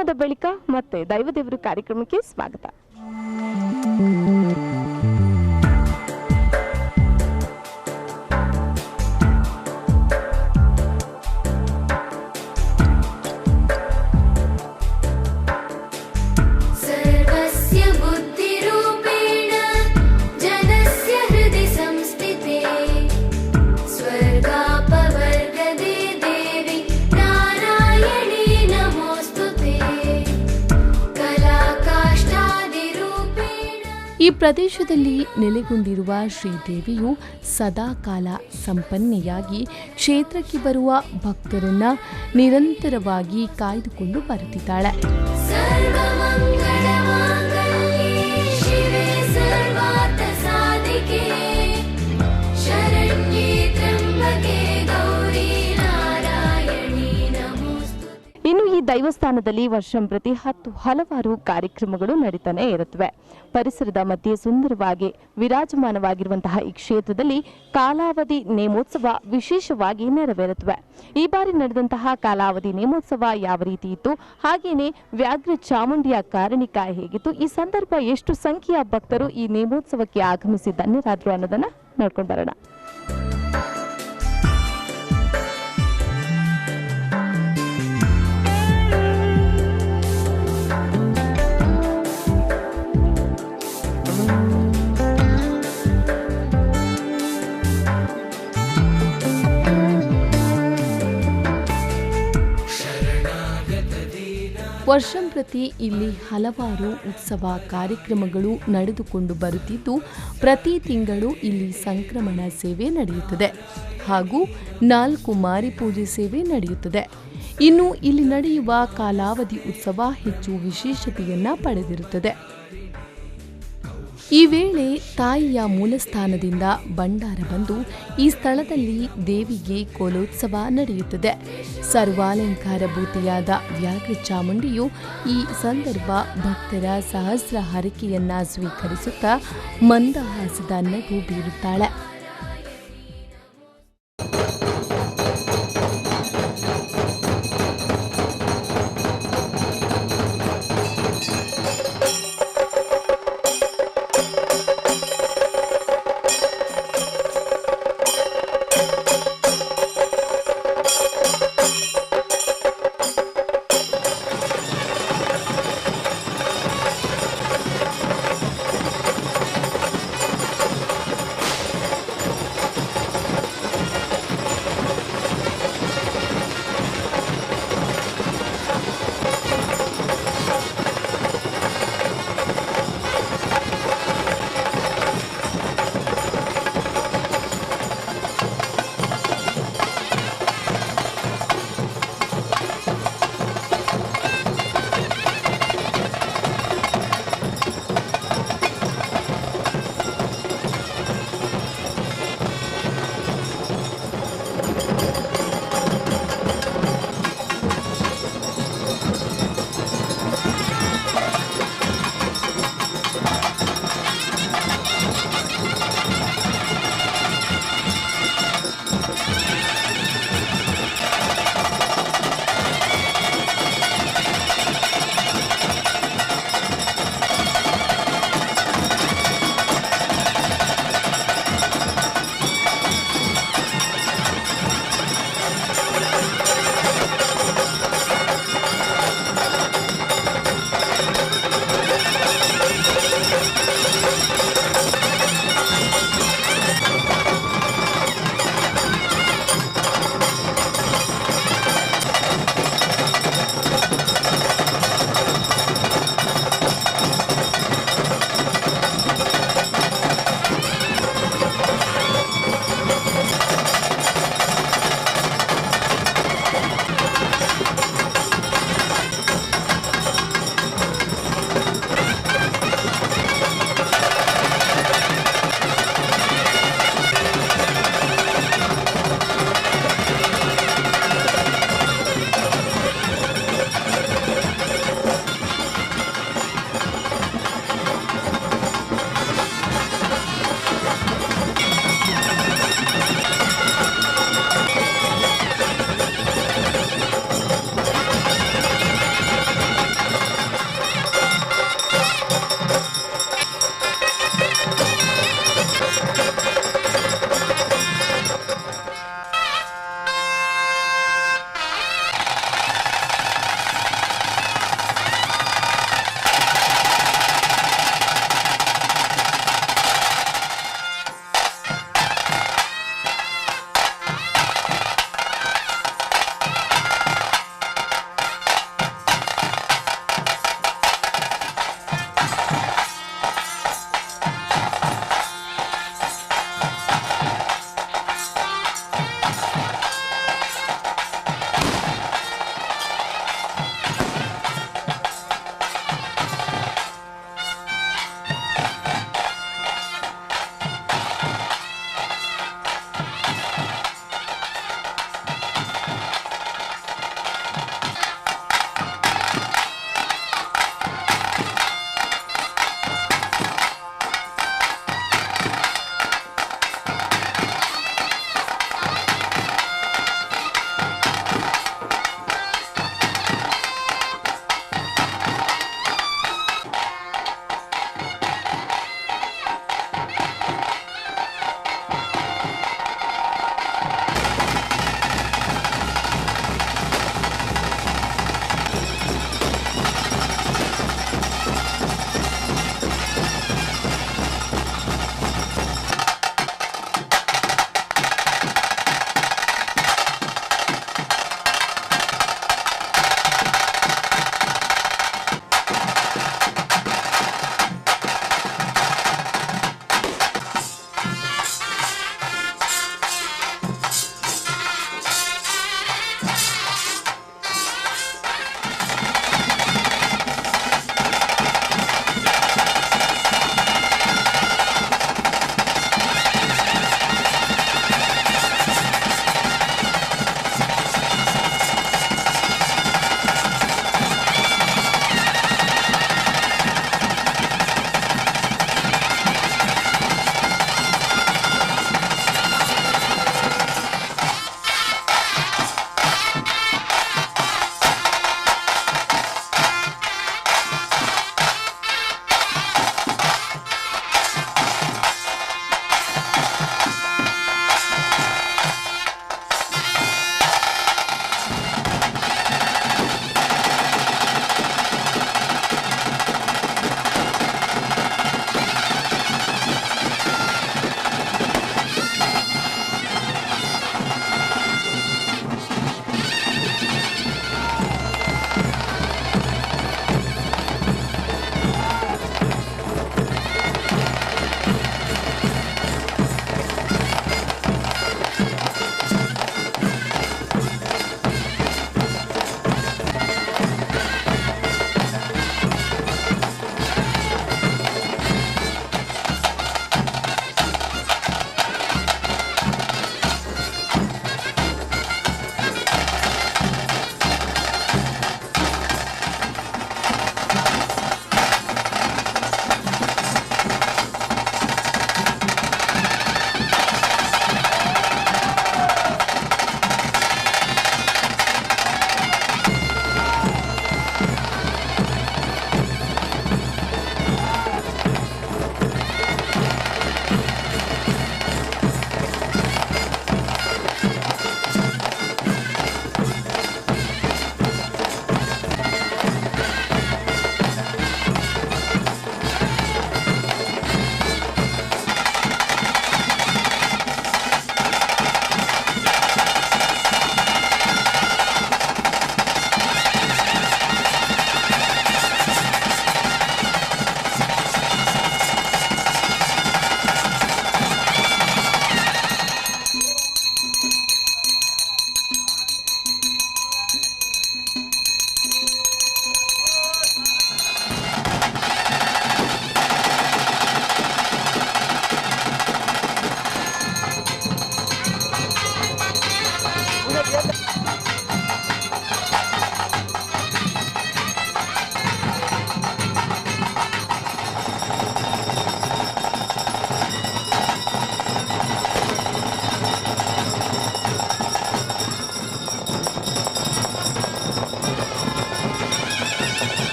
ವಿರಾಮದ ಬಳಿಕ ಮತ್ತೆ ದೈವದೇವರು ಕಾರ್ಯಕ್ರಮಕ್ಕೆ ಸ್ವಾಗತ. ಈ ಪ್ರದೇಶದಲ್ಲಿ ನೆಲೆಗೊಂಡಿರುವ ಶ್ರೀದೇವಿಯು ಸದಾಕಾಲ ಸಂಪನ್ನೆಯಾಗಿ ಕ್ಷೇತ್ರಕ್ಕೆ ಬರುವ ಭಕ್ತರನ್ನ ನಿರಂತರವಾಗಿ ಕಾಯ್ದುಕೊಂಡು ಬರುತ್ತಿದ್ದಾಳೆ. ಇನ್ನು ಈ ದೈವಸ್ಥಾನದಲ್ಲಿ ವರ್ಷಂಪ್ರತಿ ಹಲವಾರು ಕಾರ್ಯಕ್ರಮಗಳು ನಡೀತಾನೆ ಇರುತ್ತವೆ. ಪರಿಸರದ ಮಧ್ಯೆ ಸುಂದರವಾಗಿ ವಿರಾಜಮಾನವಾಗಿರುವಂತಹ ಈ ಕ್ಷೇತ್ರದಲ್ಲಿ ಕಾಲಾವಧಿ ನೇಮೋತ್ಸವ ವಿಶೇಷವಾಗಿ ನೆರವೇರುತ್ತವೆ. ಈ ಬಾರಿ ನಡೆದಂತಹ ಕಾಲಾವಧಿ ನೇಮೋತ್ಸವ ಯಾವ ರೀತಿ ಇತ್ತು, ಹಾಗೇನೆ ವ್ಯಾಘ್ರ ಚಾಮುಂಡಿಯ ಕಾರಣಿಕ ಹೇಗಿತ್ತು, ಈ ಸಂದರ್ಭ ಎಷ್ಟು ಸಂಖ್ಯೆಯ ಭಕ್ತರು ಈ ನೇಮೋತ್ಸವಕ್ಕೆ ಆಗಮಿಸಿ ಧನ್ಯರಾದ್ರು ಅನ್ನೋದನ್ನ ನೋಡ್ಕೊಂಡು ಬರೋಣ. ವರ್ಷಂಪ್ರತಿ ಇಲ್ಲಿ ಹಲವಾರು ಉತ್ಸವ ಕಾರ್ಯಕ್ರಮಗಳು ನಡೆದುಕೊಂಡು ಬರುತ್ತಿದ್ದು, ಪ್ರತಿ ತಿಂಗಳು ಇಲ್ಲಿ ಸಂಕ್ರಮಣ ಸೇವೆ ನಡೆಯುತ್ತದೆ ಹಾಗೂ 4 ಮಾರಿ ಪೂಜೆ ಸೇವೆ ನಡೆಯುತ್ತದೆ. ಇನ್ನು ಇಲ್ಲಿ ನಡೆಯುವ ಕಾಲಾವಧಿ ಉತ್ಸವ ಹೆಚ್ಚು ವಿಶೇಷತೆಯನ್ನ ಪಡೆದಿರುತ್ತದೆ. ಈ ವೇಳೆ ತಾಯಿಯ ಮೂಲಸ್ಥಾನದಿಂದ ಭಂಡಾರ ಬಂದು ಈ ಸ್ಥಳದಲ್ಲಿ ದೇವಿಗೆ ಕೋಲೋತ್ಸವ ನಡೆಯುತ್ತದೆ. ಸರ್ವಾಲಂಕಾರಭೂತಿಯಾದ ವ್ಯಾಘ್ರ ಚಾಮುಂಡಿಯು ಈ ಸಂದರ್ಭ ಭಕ್ತರ ಸಹಸ್ರ ಹರಕೆಯನ್ನ ಸ್ವೀಕರಿಸುತ್ತಾ ಮಂದಹಾಸದ ನಗು ಬೀರುತ್ತಾಳೆ.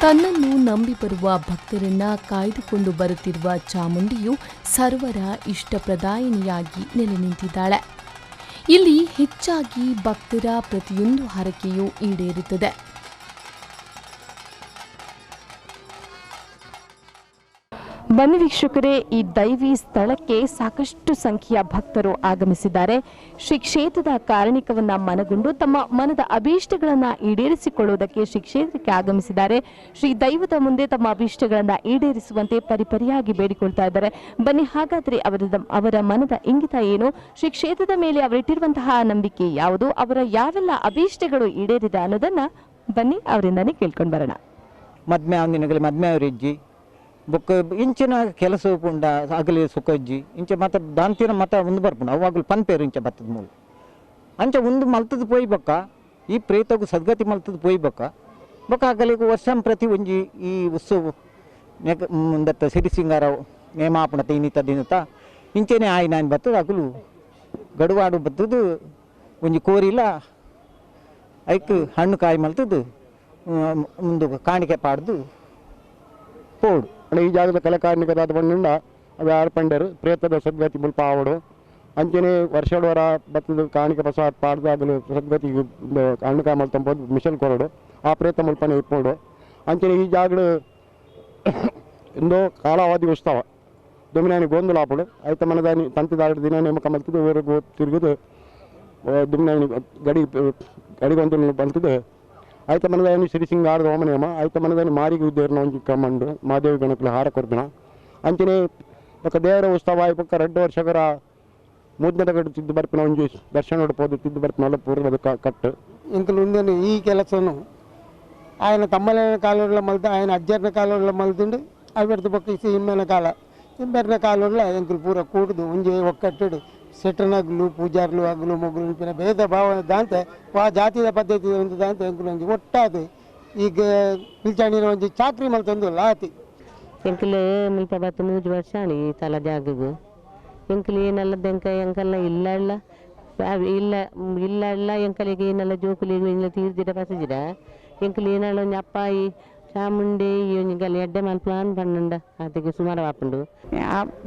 ತನ್ನನ್ನು ನಂಬಿ ಬರುವ ಭಕ್ತರನ್ನ ಕಾಯ್ದುಕೊಂಡು ಬರುತ್ತಿರುವ ಚಾಮುಂಡಿಯು ಸರ್ವರ ಇಷ್ಟಪ್ರದಾಯಿನಿಯಾಗಿ ನೆಲೆ ನಿಂತಿದ್ದಾಳೆ. ಇಲ್ಲಿ ಹೆಚ್ಚಾಗಿ ಭಕ್ತರ ಪ್ರತಿಯೊಂದು ಹರಕೆಯೂ ಈಡೇರುತ್ತದೆ. ಬನ್ನಿ ವೀಕ್ಷಕರೇ, ಈ ದೈವಿ ಸ್ಥಳಕ್ಕೆ ಸಾಕಷ್ಟು ಸಂಖ್ಯೆಯ ಭಕ್ತರು ಆಗಮಿಸಿದ್ದಾರೆ. ಶ್ರೀ ಕ್ಷೇತ್ರದ ಕಾರಣಿಕವನ್ನ ಮನಗೊಂಡು ತಮ್ಮ ಮನದ ಅಭೀಷ್ಟಗಳನ್ನ ಈಡೇರಿಸಿಕೊಳ್ಳುವುದಕ್ಕೆ ಶ್ರೀ ಕ್ಷೇತ್ರಕ್ಕೆ ಆಗಮಿಸಿದ್ದಾರೆ. ಶ್ರೀ ದೈವದ ಮುಂದೆ ತಮ್ಮ ಅಭೀಷ್ಟಗಳನ್ನ ಈಡೇರಿಸುವಂತೆ ಪರಿಪರಿಯಾಗಿ ಬೇಡಿಕೊಳ್ತಾ ಇದ್ದಾರೆ. ಬನ್ನಿ ಹಾಗಾದ್ರೆ ಅವರ ಮನದ ಇಂಗಿತ ಏನು, ಶ್ರೀ ಕ್ಷೇತ್ರದ ಮೇಲೆ ಅವರಿಟ್ಟಿರುವಂತಹ ನಂಬಿಕೆ ಯಾವುದು, ಅವರ ಯಾವೆಲ್ಲ ಅಭೀಷ್ಟಗಳು ಈಡೇರಿದೆ ಅನ್ನೋದನ್ನ ಬನ್ನಿ ಅವರಿಂದಾನೇ ಕೇಳ್ಕೊಂಡು ಬರೋಣ. ಮದ್ಮೆ ಅವರಿಜ್ಜಿ ಬೊಕ್ಕ ಇಂಚಿನ ಕೆಲಸ ಪುಂಡ ಅಗಲಿ ಸುಖಜ್ಜಿ ಇಂಚ ಮತ ದಾಂತಿನ ಮತ ಒಂದು ಬರ್ಪುಂಡು ಅವಾಗಲು ಪನ್ಪೇರು ಇಂಚ ಬತ್ತದ ಮೂಲ ಅಂಚ ಒಂದು ಮಲ್ತದ ಪೋಯ್ ಬೊಕ್ಕ ಈ ಪ್ರೇತಗೂ ಸದ್ಗತಿ ಮಲ್ತದ ಪೋಯ್ ಬೊಕ್ಕ ಅಗಲಿಗೆ ವರ್ಷಂ ಪ್ರತಿ ಒಂಜಿ ಈ ಉತ್ಸವ ಮುಂದತ್ತ ಸಿರಿ ಸಿಂಗಾರ ನೇಮಾಪುಣತ ಇನ್ನಿತ ದಿನತ ಇಂಚೆನೆ ಆಯ್ ನಾನು ಬತ್ತದ ಅಗಲು ಗಡುವಾಡು ಬತ್ತದು ಒಂಜಿ ಕೋರಿಲ್ಲ ಐಕ್ ಹಣ್ಣು ಕಾಯಿ ಮಲ್ತದ್ದು ಮುಂದೆ ಕಾಣಿಕೆ ಪಾಡ್ದು ಪೋಡು ಈ ಜಾಗದ ಕಲಾಕಾರ್ಮಿಕರಾದ ಬಣ್ಣಿಂದ ಅವು ಆಡ್ಪಂಡರು ಪ್ರೇತದ ಸದ್ಗತಿ ಮುಲ್ಪ ಆವಡು ಅಂಚನೆ ವರ್ಷವರ ಬತ್ತದ ಕಾಣಿಕೆ ಪ್ರಸಾದ ಪಾಡ್ದಾಗಲು ಸದ್ಗತಿ ಹಣ್ಣುಕಾಯಿ ಮಲ್ತಂಬೋದು ಮಿಷನ್ ಕೊರಡು ಆ ಪ್ರೇತ ಮುಲ್ಪನೆ ಇಪ್ಪೋಡು ಅಂಚನೆ ಈ ಜಾಗಡು ಎಂದೋ ಕಾಲಾವಧಿ ಉತ್ಸವ ದುಮಿನಾನಿ ಗೊಂದಲ ಆಪಡು ಐತ ಮನದಾನಿ ತಂತಿದಾಡ ದಿನ ನೇಮಕ ಮಲ್ತದ್ದು ಊರಿಗೆ ತಿರುಗುದು ದುಮಿನಾನಿ ಗಡಿಗೊಂದು ಬಂತದ್ದು ಐತ ಮನದಾನಿ ಸಿರಿಸಿಂಗಾರದ ಹೋಮನೇಮ ಐತ ಮನದಾನಿ ಮಾರಿಗೆ ಉದ್ದೇರನ ಒಂಜಿ ಕಮ್ಮಂಡು ಮಾದೇವಿ ಗಣಪಲಿ ಹಾರ ಕೊಡ್ಬಿನ ಅಂಚನೆ ఒక ದೇವರ ಉತ್ಸವ ಪಕ್ಕ 2 ವರ್ಷಗರ ಮೂದನೆದ ಗಡು ತಿದ್ದು ಬರ್ಪಿನ ಒಂಜಿ ದರ್ಶನ ಹೊಡಪೋದು ತಿದ್ದು ಬರ್ಪಿನ ಪೂರ್ವದ ಕಟ್ಟು ಇಂಕಲು ఉందని ఈ ಕೆಲಸను ఆయన తమ్మలైన కాలంలో మల్త ఆయన అజ్జర్న కాలంలో మల్తుండు అవిడత పక్క ఇమ్మన కాల ఇంబెర్న కాలంలో ఇంకలు పూర కూడదు ఉంజే ఒక్కట్టుడు సెట్టనగులు పూజారులు అగ్గులు మొగ్గులు నింపిన భేద భావ దాంతో ఆ జాతీయ పద్ధతి ఉంది దాంతో ఎంకులు ಒಟ್ಟಾದು ಈಗ ಪಿಲ್ಚಾಣಿನ ಒಂಜಿ ಚಾಕ್ರಿ ಮಲ್ತಂದು ಲಾತಿ ಎಂಕಲು ಮುಲ್ಪ 13 ವರ್ಷ ಆಣಿ ತಲ ಜಾಗಗು ಎಂಕಲು ಏನಲ್ಲದ ಎಂಕಲ್ಲ ಇಲ್ಲ ಎಂಕಲಿಗೆ ಏನೆಲ್ಲ ಜೋಕುಲಿಗೆ ಇಲ್ಲ ತೀರ್ದಿರ ಪಸಜಿರ ಎಂಕಲು ಏನಾಳ ಒಂಜಿ ಅಪ್ಪಾಯಿ ಚಾಮುಂಡಿ ಒಂಜಿ ಎಡ್ಡೆ ಮಲ್ ಪ್ಲಾನ್ ಪಣ್ಣುಂಡ ಅದಕ್ಕೆ ಸುಮಾರು ಆಪುಂಡು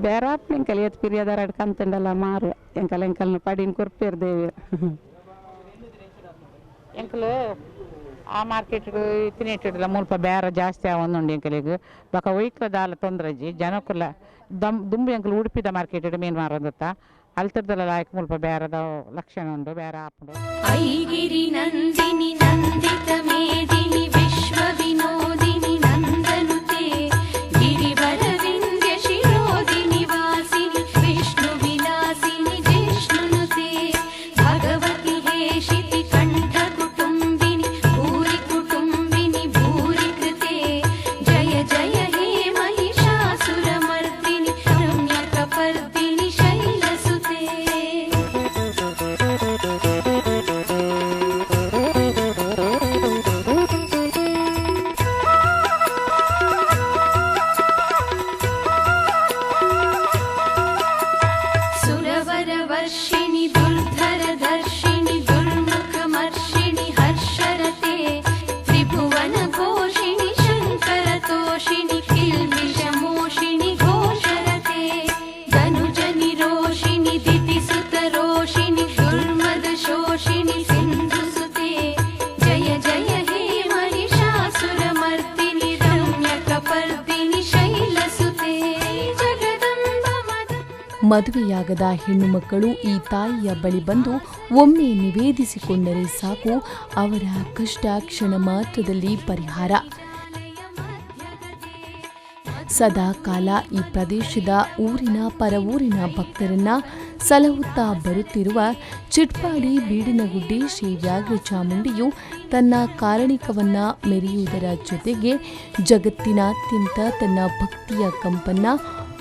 ಬೇರೆ ಆಪು ಎಂಕಲ್ ಎತ್ ಪಿರಿಯದಾರ ಕಂತಂಡಲ್ಲ ಮಾರು ಎಂಕಲ್ನ ಪಡಿನ ಕೊರ್ಪೇರ್ದೇವಿ ಎಂಕಲು ಆ ಮಾರ್ಕೆಟ್ ತಿನ್ನಿಟ್ಟಿಡಲ್ಲ ಮುಲ್ಪ ಬೇರೆ ಜಾಸ್ತಿ ಆವೊಂದುಂಡು ಎಂಕಲಿಗೆ ಬಕ ಒಯ್ಕದಾಲ ತೊಂದ್ರಜ್ಜಿ ಜನಕ್ಕುಲ್ಲ ದುಂಬು ಎಂಕಲು ಉಡುಪಿದ ಮಾರ್ಕೆಟ್ ಮೇನ್ ಮಾರೋದತ್ತ ಅಲ್ತರ್ದಲ್ಲ ಲಾಯಕ್ ಮುಲ್ಪ ಬೇರದ ಲಕ್ಷಣ ಉಂಡು ಬೇರೆ ಆಪುಂಡು ಐಗಿರಿ ನಂದಿನಿ ನಂದಿತ ಮೇದಿನಿ ವಿಶ್ವ ವಿನೋದಿನಿ ನಂದನುತೆ ಗಿರಿವರ ವಿಂಧ್ಯ ಶಿರೋದಿನಿ ವಾಸಿನಿ ವಿಷ್ಣು ವಿಲಾಸಿನಿ ಜಿಷ್ಣುನುತೆ ಭಗವತಿ ಹೇಷಿತಿ ಕಂಠ ಕುಟುಂಬಿನಿ ಭೂರಿ ಕುಟುಂಬಿನಿ ಭೂರಿ ಕೃತೆ ಜಯ ಜಯ ಹೇ ಮಹಿಷಾಸುರ ಮರ್ದಿನಿ ರಮ್ಯಕ ಪರ್ದಿನಿ ಶೈಲಸುತೆ वर्षिणि दुर्धर दर्शिनि दुर्मुखमर्षिणि हर्षरते त्रिभुवन घोषिणि शंकर तोषिणि किल्बिषमोषिणि घोषरते धनुजनि रोषिणि दितिसुत रोषिणि दुर्मद शोषिणि सिन्धुसुते जय जय हे महिषासुर मर्दिनि रम्यकपर्दिनि शैलसुते ಮದುವೆಯಾಗದ ಹೆಣ್ಣು ಮಕ್ಕಳು ಈ ತಾಯಿಯ ಬಳಿ ಬಂದು ಒಮ್ಮೆ ನಿವೇದಿಸಿಕೊಂಡರೆ ಸಾಕು, ಅವರ ಕಷ್ಟ ಕ್ಷಣ ಮಾತ್ರದಲ್ಲಿ ಪರಿಹಾರ. ಸದಾ ಕಾಲ ಈ ಪ್ರದೇಶದ ಊರಿನ ಪರವೂರಿನ ಭಕ್ತರನ್ನ ಸಲಹುತ್ತಾ ಬರುತ್ತಿರುವ ಚಿಟ್ಪಾಡಿ ಬೀಡಿನಗುಡ್ಡೆ ಶ್ರೀ ವ್ಯಾಘ್ರ ಚಾಮುಂಡಿಯು ತನ್ನ ಕಾರಣಿಕವನ್ನ ಮೆರೆಯುವುದರ ಜೊತೆಗೆ ಜಗತ್ತಿನಾದ್ಯಂತ ತನ್ನ ಭಕ್ತಿಯ ಕಂಪನ್ನ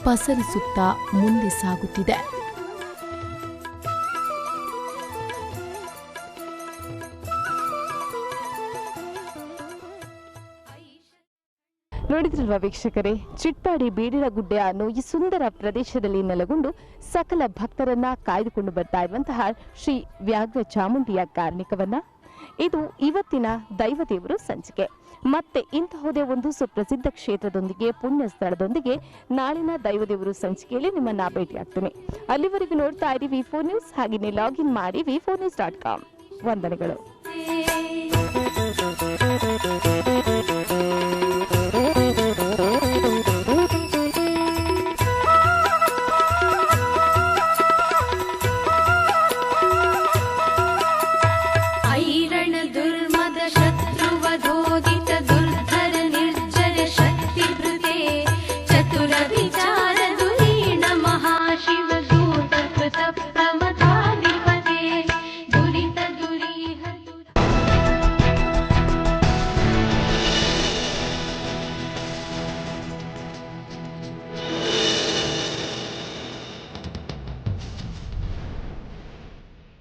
ಪಸರಿಸುತ್ತಾ ಮುಂದೆ ಸಾಗುತ್ತಿದೆ. ನೋಡಿದ್ರಲ್ವಾ ವೀಕ್ಷಕರೇ, ಚಿಟ್ಪಾಡಿ ಬೀಡಿನಗುಡ್ಡೆ ಅನ್ನೋ ಈ ಸುಂದರ ಪ್ರದೇಶದಲ್ಲಿ ನೆಲೆಗೊಂಡು ಸಕಲ ಭಕ್ತರನ್ನ ಕಾಯ್ದುಕೊಂಡು ಬರ್ತಾ ಇರುವಂತಹ ಶ್ರೀ ವ್ಯಾಘ್ರ ಚಾಮುಂಡಿಯ ಕಾರಣಿಕವನ್ನ. ಇದು ಇವತ್ತಿನ ದೈವದೇವರು ಸಂಚಿಕೆ. ಮತ್ತೆ ಇಂತಹುದೇ ಒಂದು ಸುಪ್ರಸಿದ್ಧ ಕ್ಷೇತ್ರದೊಂದಿಗೆ ಪುಣ್ಯ ಸ್ಥಳದೊಂದಿಗೆ ನಾಳಿನ ದೈವದೇವರು ಸಂಚಿಕೆಯಲ್ಲಿ ನಿಮ್ಮನ್ನ ಭೇಟಿಯಾಗ್ತೀನಿ. ಅಲ್ಲಿವರೆಗೂ ನೋಡ್ತಾ ಇರಿ V4 ನ್ಯೂಸ್. ಹಾಗೆಯೇ ಲಾಗಿನ್ ಮಾಡಿ v4news.com. ವಂದನೆಗಳು.